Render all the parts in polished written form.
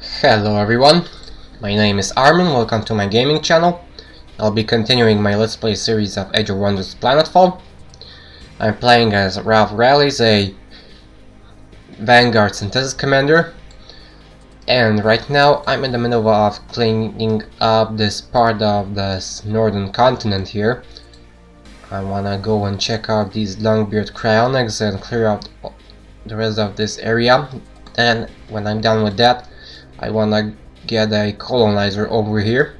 Hello everyone, my name is Armin, welcome to my gaming channel. I'll be continuing my Let's Play series of Age of Wonders Planetfall. I'm playing as Ralph Rallies, a Vanguard Synthesis Commander. And right now I'm in the middle of cleaning up this part of the northern continent here. I wanna go and check out these Longbeard Cryonics and clear out the rest of this area. And when I'm done with that, I wanna get a colonizer over here.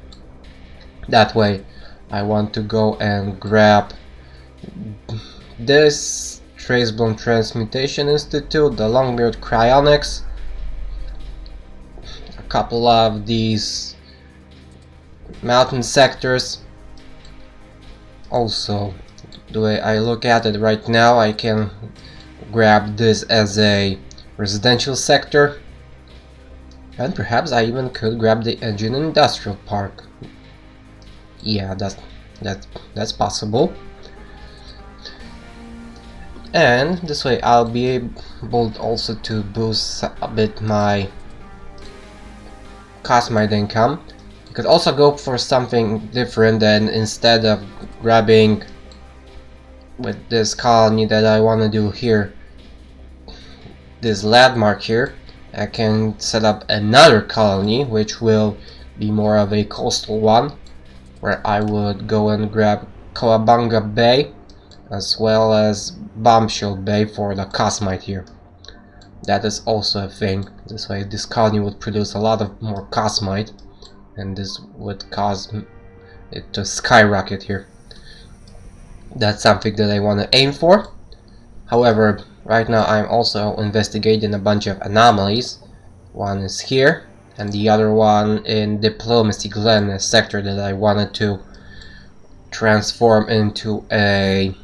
That way I want to go and grab this Traceborn Transmutation Institute, the Longbeard Cryonics, a couple of these mountain sectors. Also, the way I look at it right now, I can grab this as a residential sector. And perhaps I even could grab the Engine Industrial Park. Yeah, that's possible. And this way I'll be able also to boost a bit my cosmite income. You could also go for something different, and instead of grabbing with this colony that I want to do here, this landmark here, I can set up another colony which will be more of a coastal one, where I would go and grab Kawabanga Bay as well as Bombshell Bay for the cosmite here. That is also a thing. This way this colony would produce a lot of more cosmite, and this would cause it to skyrocket here. That's something that I want to aim for. However, right now I'm also investigating a bunch of anomalies. One is here, and the other one in Diplomacy Glen, a sector that I wanted to transform into a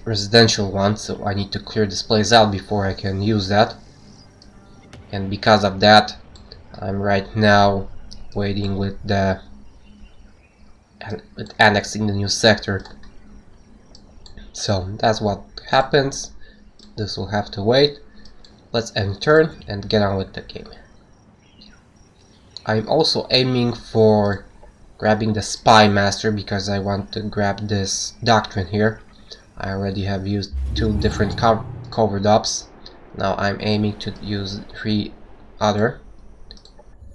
residential one, so I need to clear this place out before I can use that. And because of that, I'm right now waiting with annexing the new sector. So that's what happens. This will have to wait. Let's end turn and get on with the game. I'm also aiming for grabbing the Spy Master because I want to grab this doctrine here. I already have used 2 different covered ups. Now I'm aiming to use 3 other.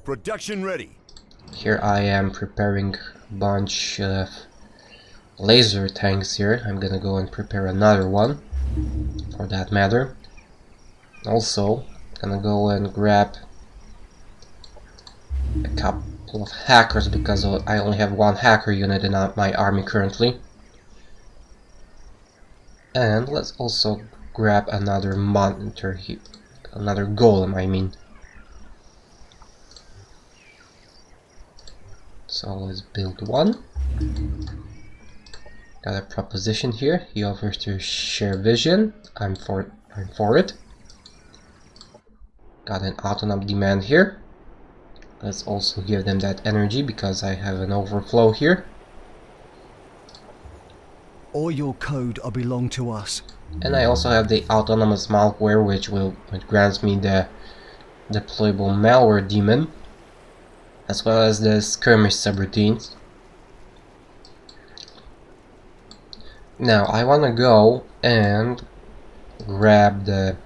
Production ready. Here I am preparing a bunch of laser tanks here. I'm gonna go and prepare another one for that matter. Also, gonna go and grab a couple of hackers because I only have 1 hacker unit in my army currently. And let's also grab another monitor here, another golem I mean. So let's build one. Got a proposition here. He offers to share vision. I'm for it. Got an autonom demand here. Let's also give them that energy because I have an overflow here. Or your code are belong to us. And I also have the autonomous malware, which grants me the deployable malware demon, as well as the skirmish subroutines. Now I want to go and grab the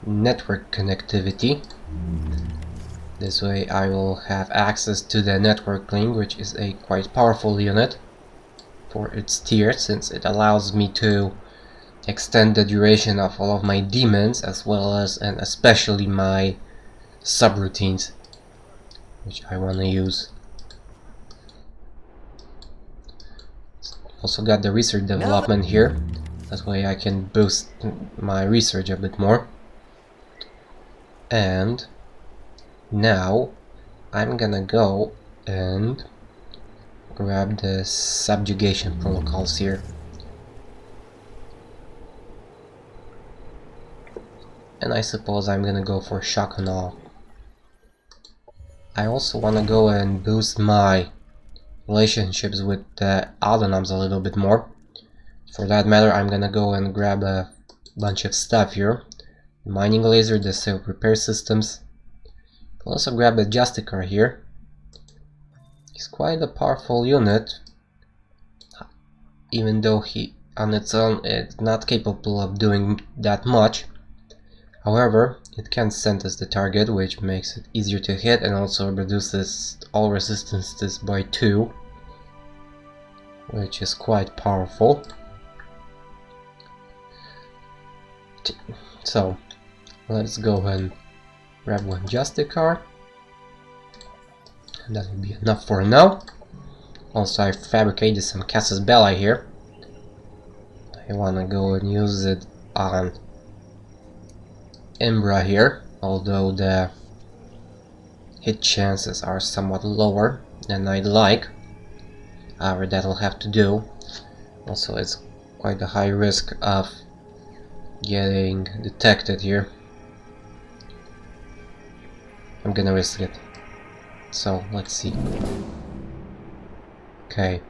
network connectivity. This way I will have access to the network link, which is a quite powerful unit for its tier, since it allows me to extend the duration of all of my demons as well as and especially my subroutines, which I want to use. Also got the research development here. That way I can boost my research a bit more. And now I'm gonna go and grab the subjugation protocols here. And I suppose I'm gonna go for shock and awe. I also wanna go and boost my relationships with the autonoms a little bit more. For that matter, I'm gonna go and grab a bunch of stuff here. Mining laser, the self repair systems, I'll also grab a Justicar here. He's quite a powerful unit, even though he on its own is not capable of doing that much. However, it can sentence the target, which makes it easier to hit and also reduces all resistances by 2, which is quite powerful. So let's go and grab one Justicar, and that will be enough for now. Also, I fabricated some Casus Belli here. I wanna go and use it on Imbra here, although the hit chances are somewhat lower than I'd like. However, that'll have to do. Also, it's quite a high risk of getting detected here. I'm gonna risk it. So, let's see. Okay.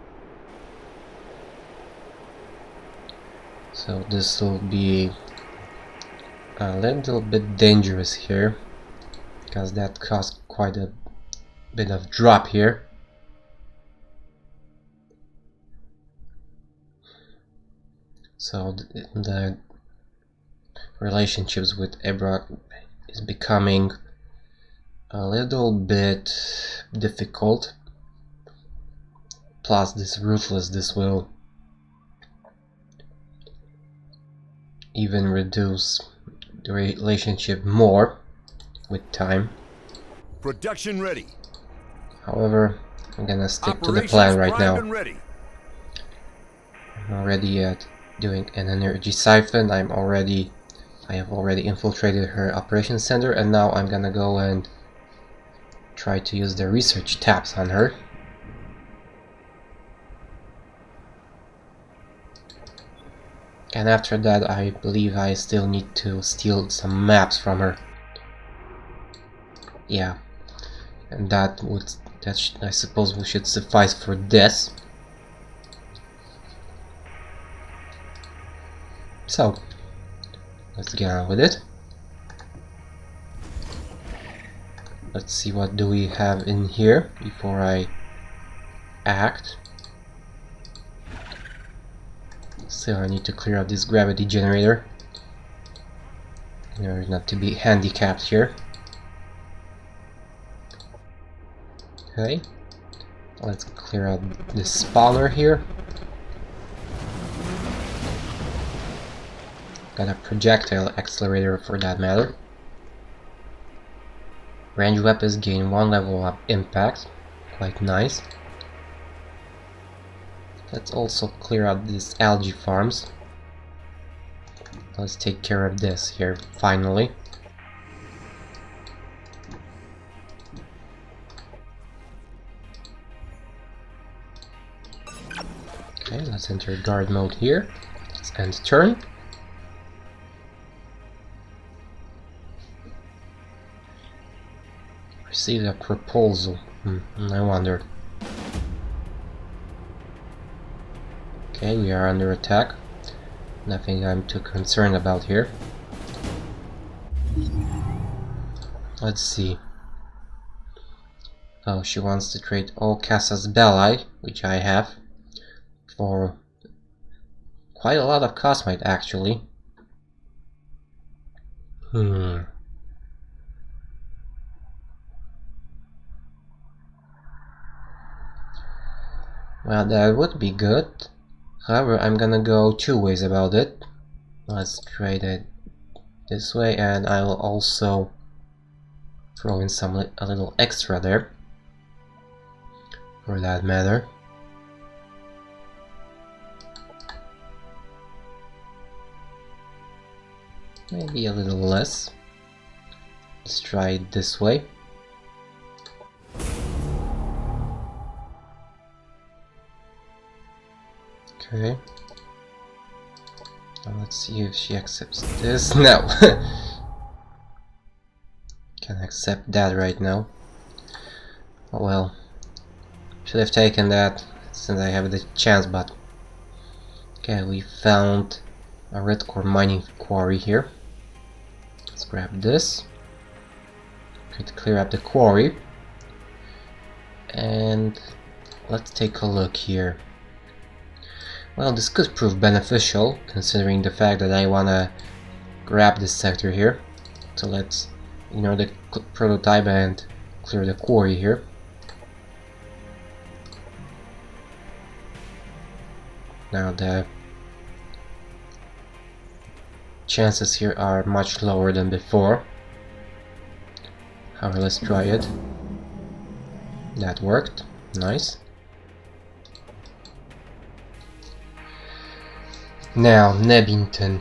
So this will be a little bit dangerous here, because that caused quite a bit of drop here. So the relationships with Ebra is becoming a little bit difficult. Plus this ruthless, will even reduce the relationship more with time. Production ready. However, I'm gonna stick to the Operations plan right primed now. and ready. I'm already doing an energy siphon. I have already infiltrated her operations center, and now I'm gonna go and try to use the research tabs on her. And after that, I believe I still need to steal some maps from her. Yeah, and I suppose we should suffice for this. So let's get on with it. Let's see, what do we have in here before I act. Still, I need to clear out this gravity generator in order not to be handicapped here. Okay, let's clear out this spawner here. Got a projectile accelerator for that matter. Range weapons gain 1 level of impact, quite nice. Let's also clear out these algae farms. Let's take care of this here, finally. Okay, let's enter guard mode here. Let's end turn. Receive a proposal. I wonder. Okay, we are under attack. Nothing I'm too concerned about here. Let's see. Oh, she wants to trade all Casus Belli, which I have, for quite a lot of Cosmite actually. Well, that would be good. However, I'm gonna go 2 ways about it. Let's trade it this way, and I will also throw in a little extra there, for that matter. Maybe a little less. Let's try it this way. Okay. Now let's see if she accepts this. No! Can't accept that right now. Oh well. Should have taken that since I have the chance, but... Okay, we found a red core mining quarry here. Let's grab this. try to clear up the quarry. And let's take a look here. Well, this could prove beneficial, considering the fact that I wanna grab this sector here. So let's ignore the prototype and clear the quarry here. Now the chances here are much lower than before. However, let's try it. That worked. Nice. Now, Nebington.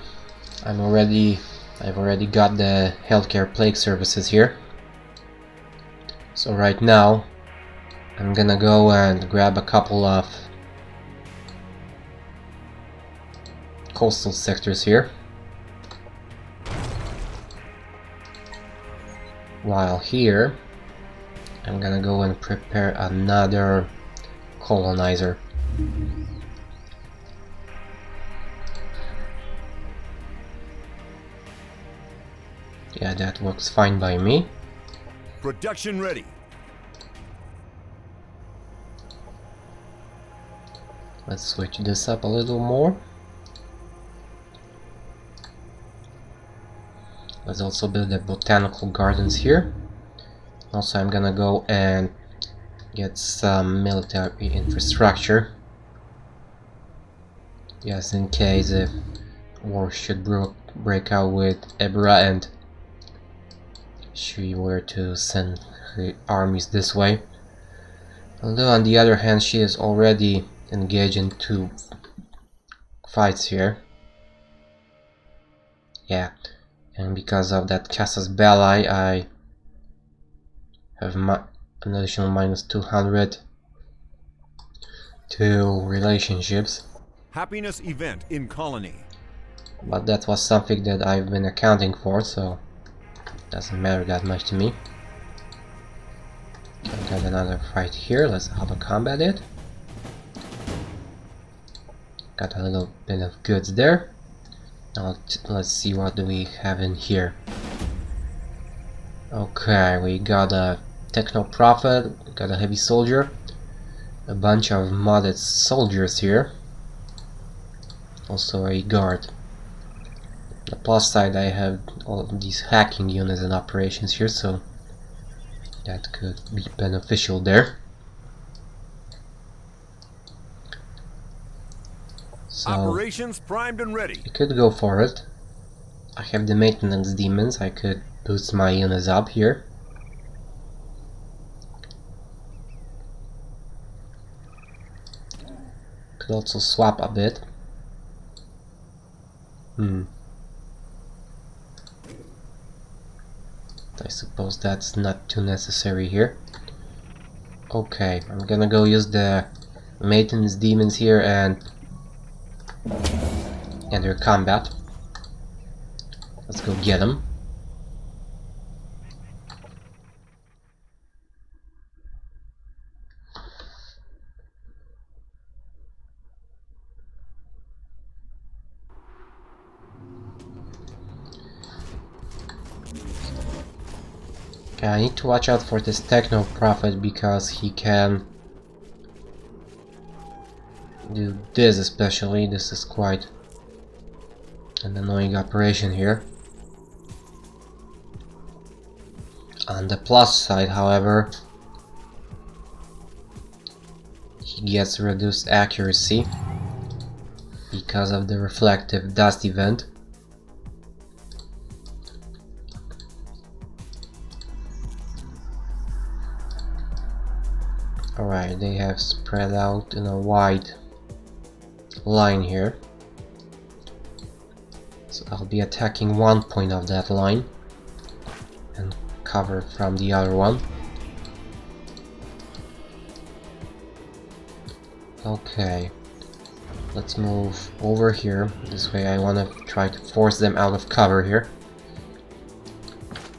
I've already got the healthcare plague services here. So right now, I'm gonna go and grab a couple of coastal sectors here. While here, I'm gonna go and prepare another colonizer. Yeah, that works fine by me. Production ready. Let's switch this up a little more. Let's also build the botanical gardens here. Also, I'm gonna go and get some military infrastructure. Yes, in case if war should break out with Ebra and she were to send her armies this way. Although on the other hand, she is already engaged in 2 fights here. Yeah, and because of that Casus Belli, I have an additional minus 200 to relationships. Happiness event in colony. But that was something that I've been accounting for, so doesn't matter that much to me. Okay, got another fight here. Let's auto combat it. Got a little bit of goods there. Now let's see what do we have in here. Okay, we got a techno prophet, got a heavy soldier, a bunch of modded soldiers here, also a guard. The plus side, I have all of these hacking units and operations here, so that could be beneficial there. So Operations primed and ready. I could go for it. I have the maintenance demons, I could boost my units up here. Could also swap a bit. I suppose that's not too necessary here. Okay, I'm gonna go use the maintenance demons here and enter combat. Let's go get them. Okay, I need to watch out for this Techno Prophet because he can do this especially. This is quite an annoying operation here. On the plus side, however, he gets reduced accuracy because of the reflective dust event. Alright, they have spread out in a wide line here. So I'll be attacking one point of that line and cover from the other one. Okay, let's move over here. This way I want to try to force them out of cover here.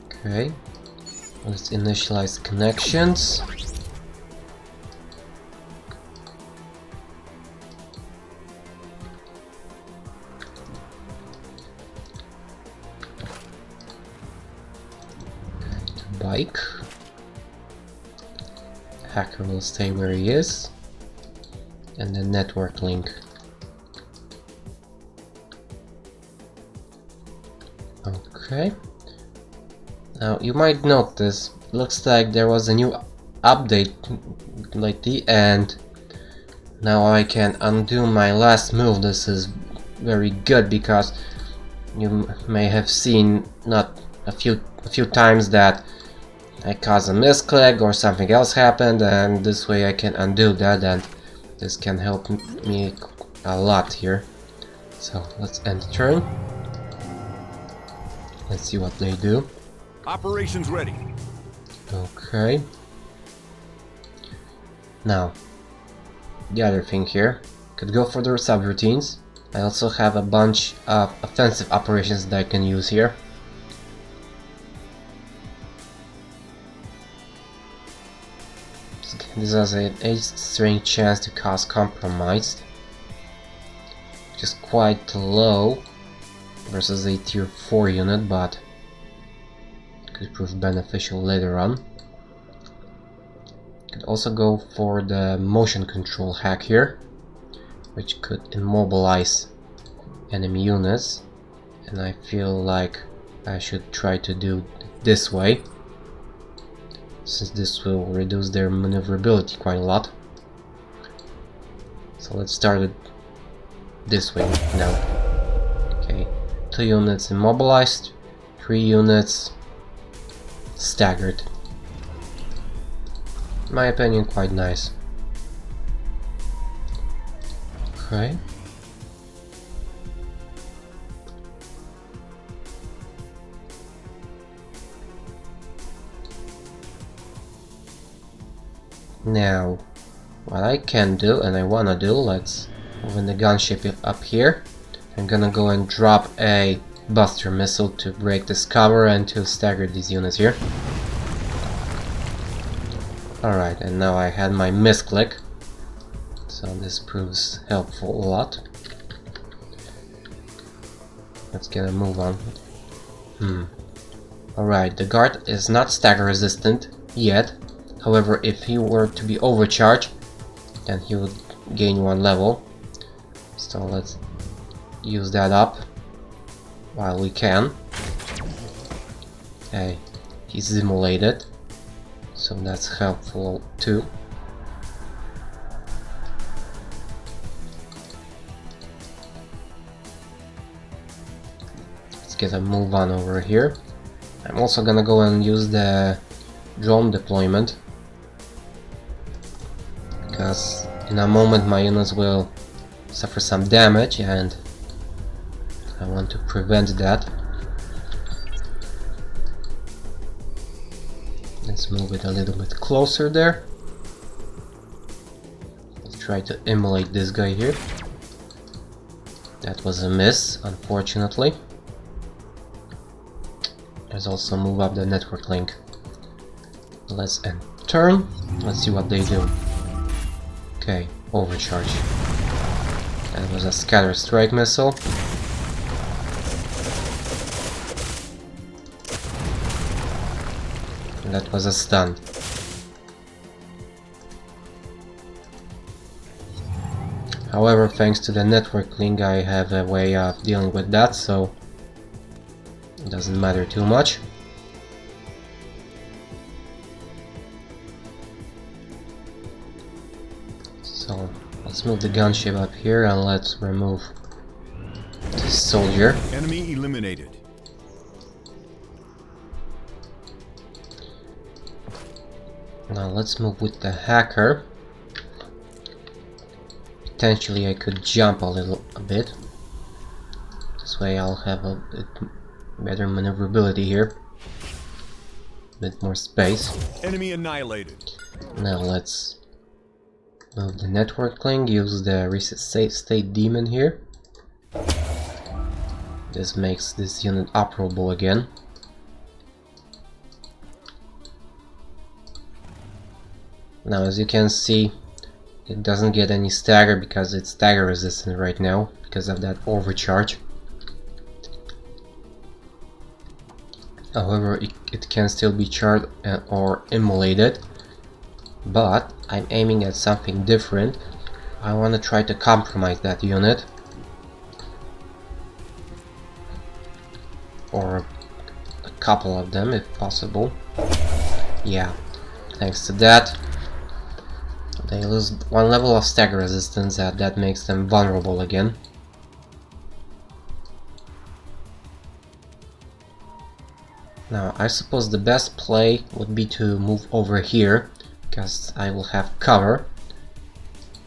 Okay, let's initialize connections. bike. Hacker will stay where he is. And the network link. Okay. Now you might notice, looks like there was a new update lately, and now I can undo my last move. This is very good because you may have seen not a few times that I caused a misclick or something else happened, and this way I can undo that, and this can help me a lot here. So let's end turn. Let's see what they do. Operations ready. Okay. Now, the other thing here, could go for the subroutines. I also have a bunch of offensive operations that I can use here. This has an 8 strength chance to cause compromised, which is quite low versus a tier 4 unit, but could prove beneficial later on. Could also go for the motion control hack here, which could immobilize enemy units, and I feel like I should try to do it this way, since this will reduce their maneuverability quite a lot. So let's start it this way now. Okay, 2 units immobilized, 3 units staggered. In my opinion, quite nice. Okay. Now, what I can do and I wanna do, let's move in the gunship up here. I'm gonna go and drop a buster missile to break this cover and to stagger these units here. Alright, and now I had my misclick, so this proves helpful a lot. Let's get a move on. Alright, the guard is not stagger resistant yet. However, if he were to be overcharged, then he would gain 1 level. So let's use that up while we can. Okay, he's simulated, so that's helpful too. Let's get a move on over here. I'm also gonna go and use the drone deployment, because in a moment my units will suffer some damage and I want to prevent that. Let's move it a little bit closer there. Let's try to immolate this guy here. That was a miss, unfortunately. Let's also move up the network link. Let's end turn. Let's see what they do. Okay, overcharge. That was a scatter strike missile. And that was a stun. However, thanks to the network link, I have a way of dealing with that, so it doesn't matter too much. So let's move the gunship up here and let's remove this soldier. Enemy eliminated. Now let's move with the hacker. Potentially I could jump a bit. This way I'll have a bit better maneuverability here. A bit more space. Enemy annihilated. Now let's move the network link, use the reset state demon here. This makes this unit operable again. Now as you can see, it doesn't get any stagger because it's stagger resistant right now because of that overcharge. However, it can still be charred or immolated. But I'm aiming at something different. I want to try to compromise that unit. Or a couple of them if possible. Yeah, thanks to that they lose 1 level of stagger resistance, and that makes them vulnerable again. Now I suppose the best play would be to move over here, because I will have cover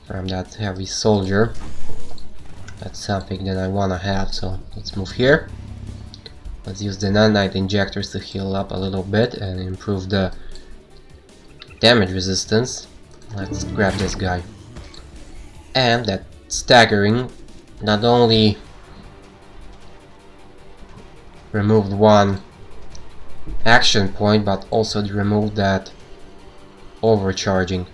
from that heavy soldier. That's something that I wanna have, so let's move here. Let's use the nanite injectors to heal up a little bit and improve the damage resistance. Let's grab this guy. And that staggering not only removed 1 action point, but also removed that overcharging.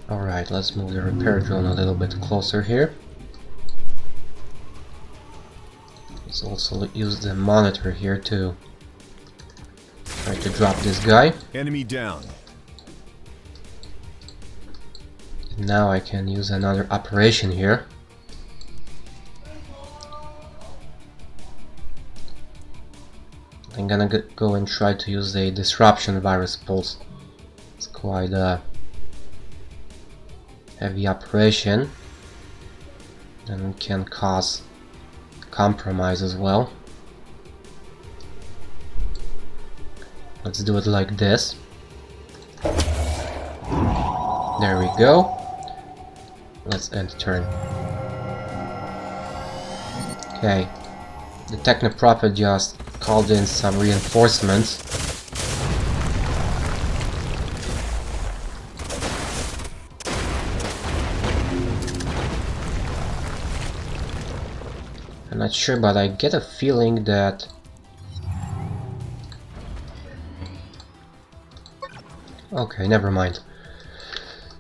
Alright, let's move the repair drone a little bit closer here. Let's also use the monitor here to try to drop this guy. Enemy down. Now I can use another operation here. I'm gonna go and try to use a disruption virus pulse. It's quite a heavy operation and can cause compromise as well. Let's do it like this. There we go. Let's end turn. Okay, the Technoprophet just called in some reinforcements. I'm not sure, but I get a feeling that okay, never mind.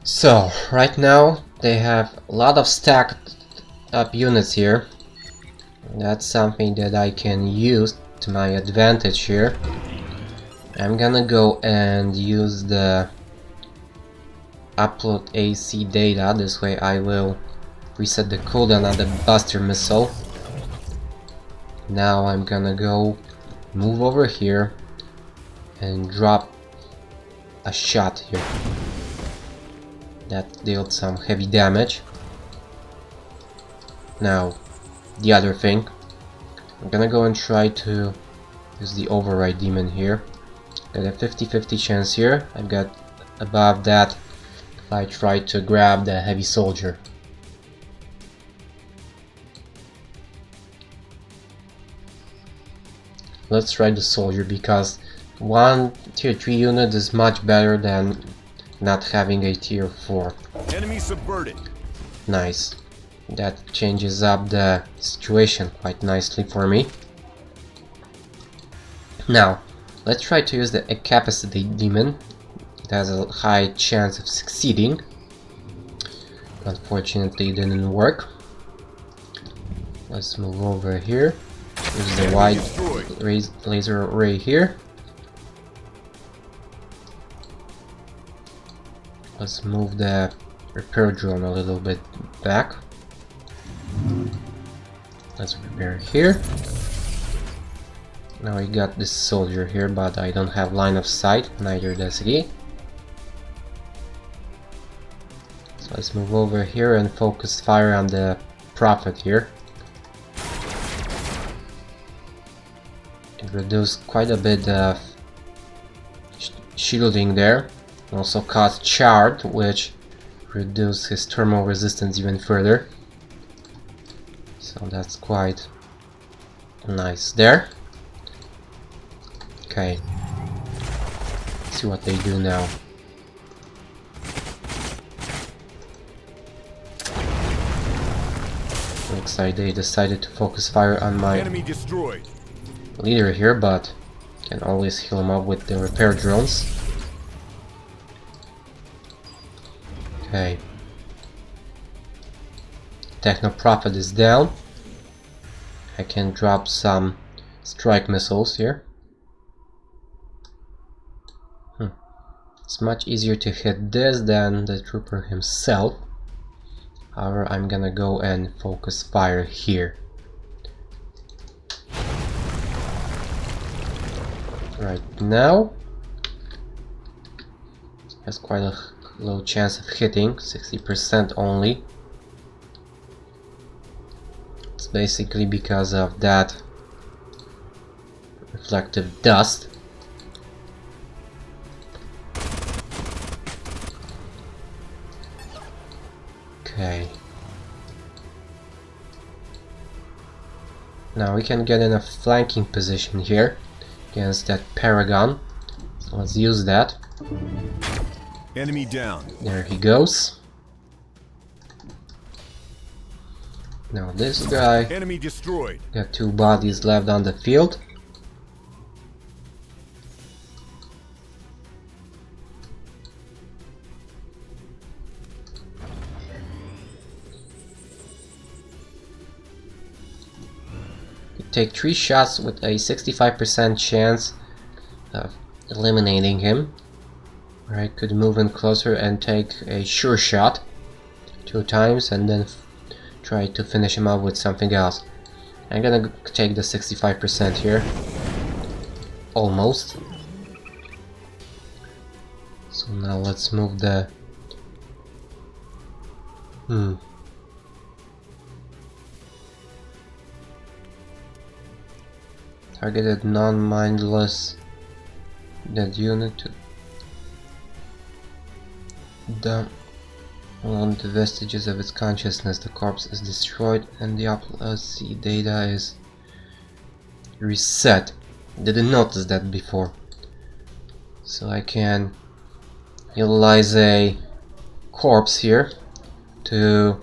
So, right now they have a lot of stacked up units here. That's something that I can use to my advantage here. I'm gonna go and use the upload AC data. This way I will reset the cooldown on the Buster Missile. Now I'm gonna go move over here and drop a shot here. That dealt some heavy damage. Now, the other thing. I'm gonna go and try to use the override demon here. Got a 50-50 chance here. I've got above that if I try to grab the heavy soldier. Let's try the soldier, because 1 tier 3 unit is much better than not having a tier 4. Enemy subverted. Nice. That changes up the situation quite nicely for me. Now, let's try to use the capacity demon. It has a high chance of succeeding. Unfortunately, it didn't work. Let's move over here. Use the wide laser array here. Let's move the repair drone a little bit back. Let's repair here. Now we got this soldier here, but I don't have line of sight, neither does he. So let's move over here and focus fire on the Prophet here. It reduced quite a bit of shielding there. Also caused charred, which reduced his thermal resistance even further. So that's quite nice there. Okay, let's see what they do now. Looks like they decided to focus fire on my Enemy destroyed. leader here, but can always heal him up with the repair drones. Okay. Techno-Prophet is down. I can drop some strike missiles here. It's much easier to hit this than the trooper himself. However, I'm gonna go and focus fire here. Right now, has quite a low chance of hitting, 60% only. It's basically because of that reflective dust. Okay. Now we can get in a flanking position here against that Paragon. So let's use that. Enemy down. There he goes. Now this guy Enemy destroyed. got 2 bodies left on the field. Take 3 shots with a 65% chance of eliminating him. Or I could move in closer and take a sure shot 2 times and then try to finish him up with something else. I'm gonna take the 65% here. Almost. So now let's move the... Targeted non-mindless that unit to dump on the vestiges of its consciousness. The corpse is destroyed and the upload data is reset. Didn't notice that before. So I can utilize a corpse here to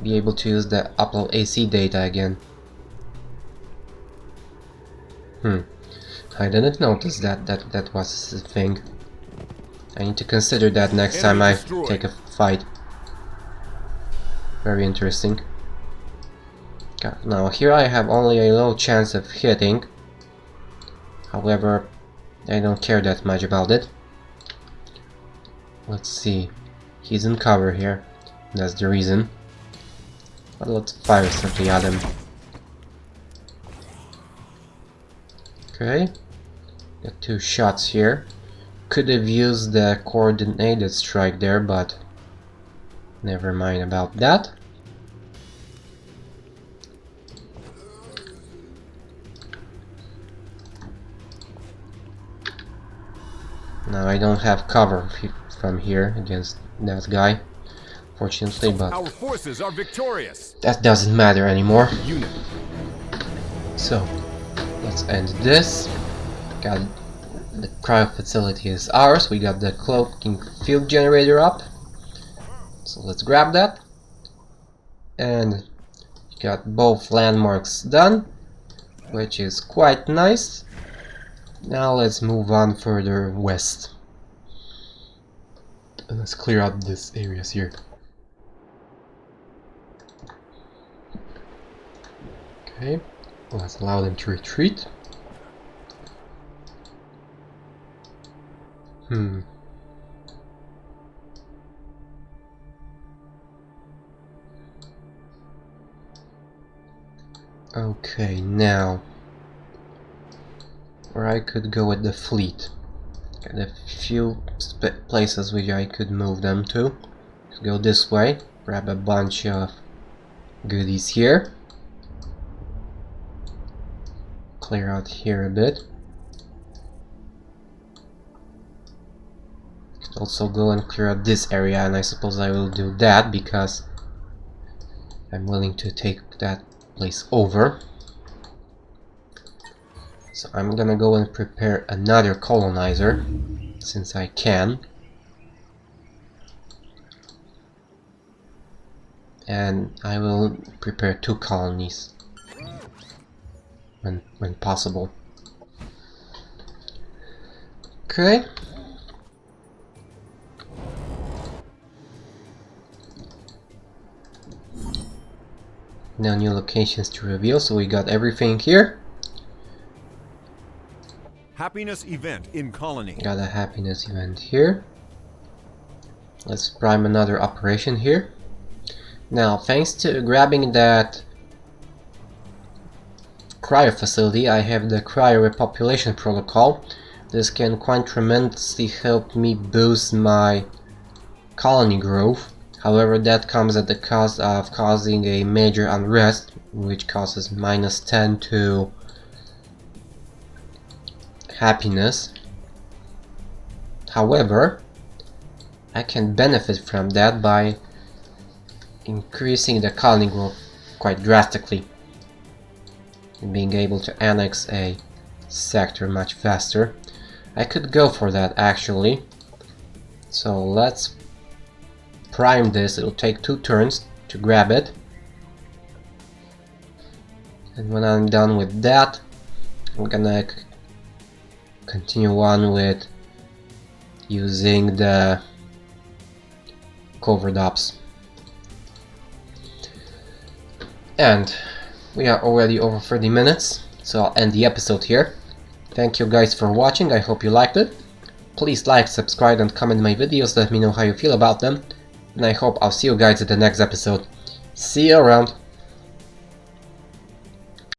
be able to use the upload AC data again. I didn't notice that was a thing. I need to consider that next time I take a fight. Very interesting. Now here I have only a low chance of hitting. However, I don't care that much about it. Let's see. He's in cover here. That's the reason. But let's fire something at him. Okay, got 2 shots here. Could have used the coordinated strike there, but never mind about that. Now I don't have cover from here against that guy, fortunately, but Our forces are victorious. that doesn't matter anymore. Unit. So let's end this. Got the cryo facility is ours. We got the cloaking field generator up. So let's grab that. And got both landmarks done, which is quite nice. Now let's move on further west. And let's clear out this areas here. Okay. Let's allow them to retreat. Okay, now where I could go with the fleet. Got a few places which I could move them to. Go this way, grab a bunch of goodies here. Clear out here a bit. Also go and clear out this area, and I suppose I will do that because I'm willing to take that place over. So I'm gonna go and prepare another colonizer since I can. And I will prepare 2 colonies when possible. Okay. No new locations to reveal, so we got everything here. Happiness event in colony. Got a happiness event here. Let's prime another operation here. Now, thanks to grabbing that cryo facility, I have the cryo repopulation protocol. This can quite tremendously help me boost my colony growth. However, that comes at the cost of causing a major unrest, which causes -10 to happiness. However, I can benefit from that by increasing the colony growth quite drastically and being able to annex a sector much faster. I could go for that actually. So let's prime this. It'll take 2 turns to grab it. And when I'm done with that, I'm gonna continue on with using the covert ops. And we are already over 30 minutes, so I'll end the episode here. Thank you guys for watching, I hope you liked it. Please like, subscribe and comment my videos, let me know how you feel about them. And I hope I'll see you guys at the next episode. See you around!